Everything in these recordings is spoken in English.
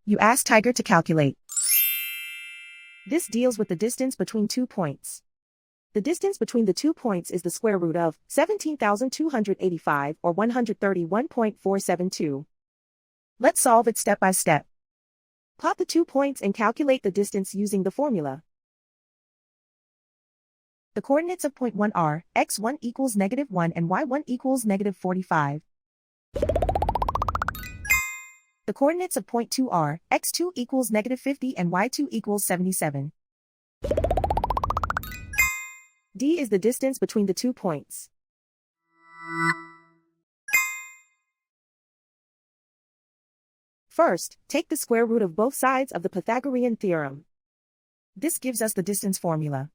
You ask Tiger to calculate. This deals with the distance between 2 points. The distance between the 2 points is the square root of 17,285 or 131.472. Let's solve it step by step. Plot the 2 points and calculate the distance using the formula. The coordinates of point 1 are x1 equals -1 and y1 equals -45. The coordinates of point 2 are x2 equals -50 and y2 equals 77. D is the distance between the 2 points. First, take the square root of both sides of the Pythagorean theorem. This gives us the distance formula.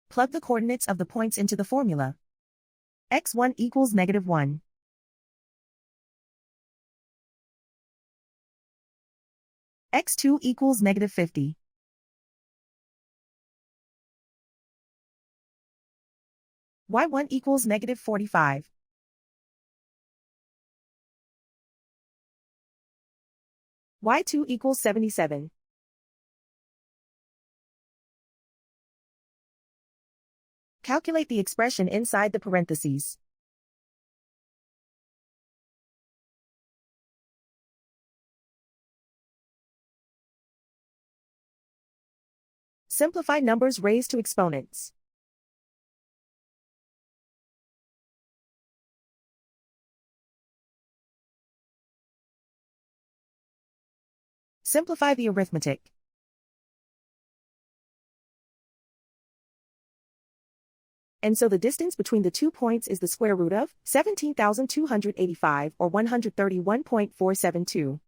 Plug the coordinates of the points into the formula. x1 equals -1. x2 equals -50. y1 equals -45. y2 equals 77. Calculate the expression inside the parentheses. Simplify numbers raised to exponents. Simplify the arithmetic. And so the distance between the 2 points is the square root of 17,285 or 131.472.